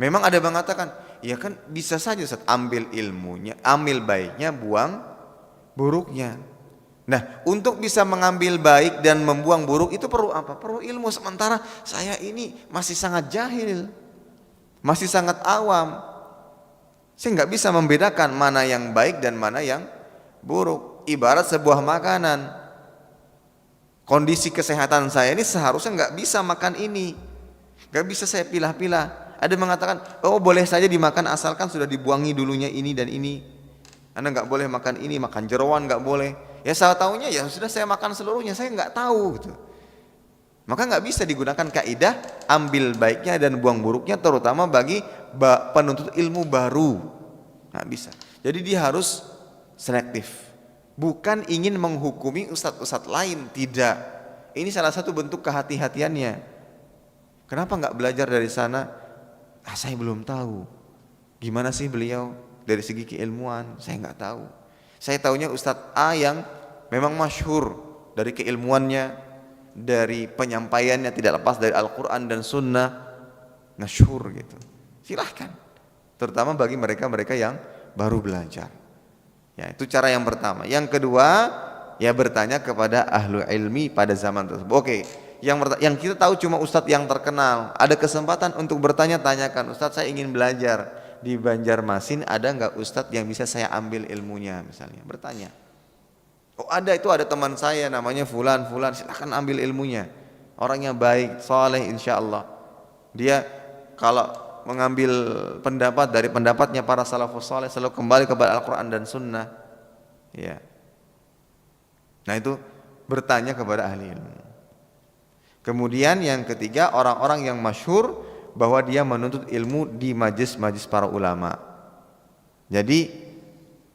Memang ada yang mengatakan, ya kan bisa saja Ustaz, ambil ilmunya, ambil baiknya, buang buruknya. Nah, untuk bisa mengambil baik dan membuang buruk itu perlu apa? Perlu ilmu. Sementara saya ini masih sangat jahil, masih sangat awam. Saya nggak bisa membedakan mana yang baik dan mana yang buruk. Ibarat sebuah makanan, kondisi kesehatan saya ini seharusnya nggak bisa makan ini, nggak bisa saya pilah-pilah. Ada yang mengatakan, oh boleh saja dimakan asalkan sudah dibuangi dulunya ini dan ini. Anda nggak boleh makan ini, makan jeroan nggak boleh. Ya saya tahunya ya sudah saya makan seluruhnya, saya nggak tahu gitu. Maka nggak bisa digunakan kaidah ambil baiknya dan buang buruknya, terutama bagi penuntut ilmu baru. Nggak bisa. Jadi dia harus selektif. Bukan ingin menghukumi ustadz-ustadz lain, tidak. Ini salah satu bentuk kehati-hatiannya. Kenapa nggak belajar dari sana? Saya belum tahu. Gimana sih beliau dari segi keilmuan? Saya nggak tahu. Saya tahunya Ustadz A yang memang masyhur dari keilmuannya, dari penyampaiannya tidak lepas dari Al-Quran dan Sunnah, masyhur gitu. Silahkan. Terutama bagi mereka-mereka yang baru belajar. Ya, itu cara yang pertama. Yang kedua, ya bertanya kepada ahlu ilmi pada zaman tersebut. Oke, yang kita tahu cuma ustadz yang terkenal. Ada kesempatan untuk bertanya, tanyakan, Ustadz saya ingin belajar di Banjarmasin, ada nggak ustadz yang bisa saya ambil ilmunya misalnya? Bertanya. Oh ada, itu ada teman saya namanya fulan, silahkan ambil ilmunya. Orangnya baik, soleh insya Allah. Dia kalau mengambil pendapat dari pendapatnya para salafus soleh selalu kembali kepada Al-Quran dan Sunnah. Ya. Nah itu bertanya kepada ahli ilmu. Kemudian yang ketiga, orang-orang yang masyhur bahwa dia menuntut ilmu di majlis-majlis para ulama. Jadi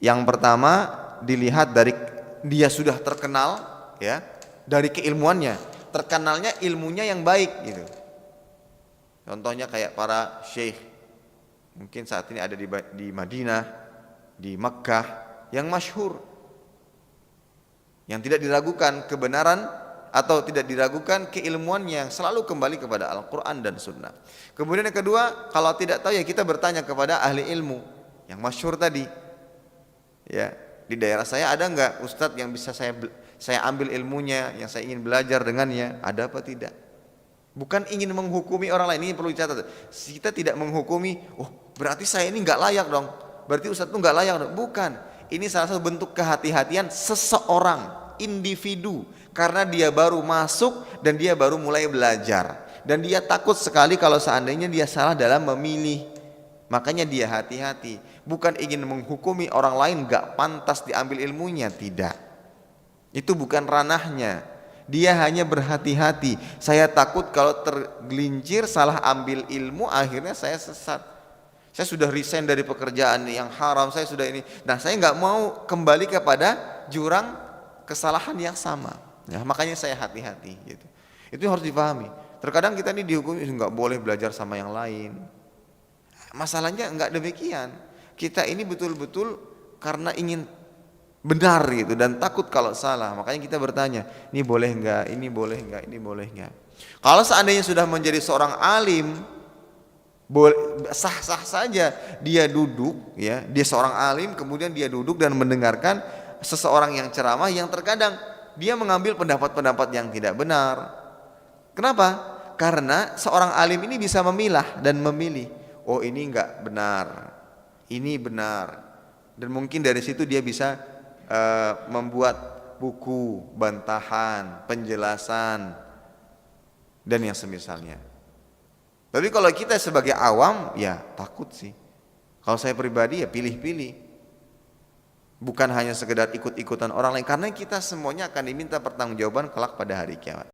yang pertama dilihat dari dia sudah terkenal, ya, dari keilmuannya, terkenalnya ilmunya yang baik gitu. Contohnya kayak para syekh, mungkin saat ini ada di Madinah, di Makkah, yang masyhur, yang tidak diragukan kebenaran atau tidak diragukan keilmuannya, yang selalu kembali kepada Al-Quran dan Sunnah. Kemudian yang kedua, kalau tidak tahu ya kita bertanya kepada ahli ilmu yang masyhur tadi. Ya, di daerah saya ada nggak ustadz yang bisa saya ambil ilmunya, yang saya ingin belajar dengannya, ada apa tidak? Bukan ingin menghukumi orang lain, ini perlu dicatat. Kita tidak menghukumi, oh berarti saya ini nggak layak dong, berarti ustadz itu nggak layak dong. Bukan, ini salah satu bentuk kehati-hatian seseorang, individu, karena dia baru masuk dan dia baru mulai belajar, dan dia takut sekali kalau seandainya dia salah dalam memilih. Makanya dia hati-hati, bukan ingin menghukumi orang lain gak pantas diambil ilmunya, tidak. Itu bukan ranahnya. Dia hanya berhati-hati, saya takut kalau tergelincir salah ambil ilmu akhirnya saya sesat. Saya sudah resign dari pekerjaan yang haram, saya sudah ini. Nah saya gak mau kembali kepada jurang kesalahan yang sama. Ya, makanya saya hati-hati gitu. Itu harus dipahami. Terkadang kita ini dihukum nggak boleh belajar sama yang lain. Masalahnya nggak demikian. Kita ini betul-betul karena ingin benar gitu dan takut kalau salah. Makanya kita bertanya, ini boleh nggak? Ini boleh nggak? Ini boleh nggak? Kalau seandainya sudah menjadi seorang alim, sah-sah saja dia duduk, ya, dia seorang alim, kemudian dia duduk dan mendengarkan seseorang yang ceramah yang terkadang dia mengambil pendapat-pendapat yang tidak benar. Kenapa? Karena seorang alim ini bisa memilah dan memilih. Oh ini enggak benar, ini benar. Dan mungkin dari situ dia bisa membuat buku, bantahan, penjelasan, dan yang semisalnya. Tapi kalau kita sebagai awam, ya takut sih. Kalau saya pribadi ya pilih-pilih. Bukan hanya sekedar ikut-ikutan orang lain, karena kita semuanya akan diminta pertanggungjawaban kelak pada hari kiamat.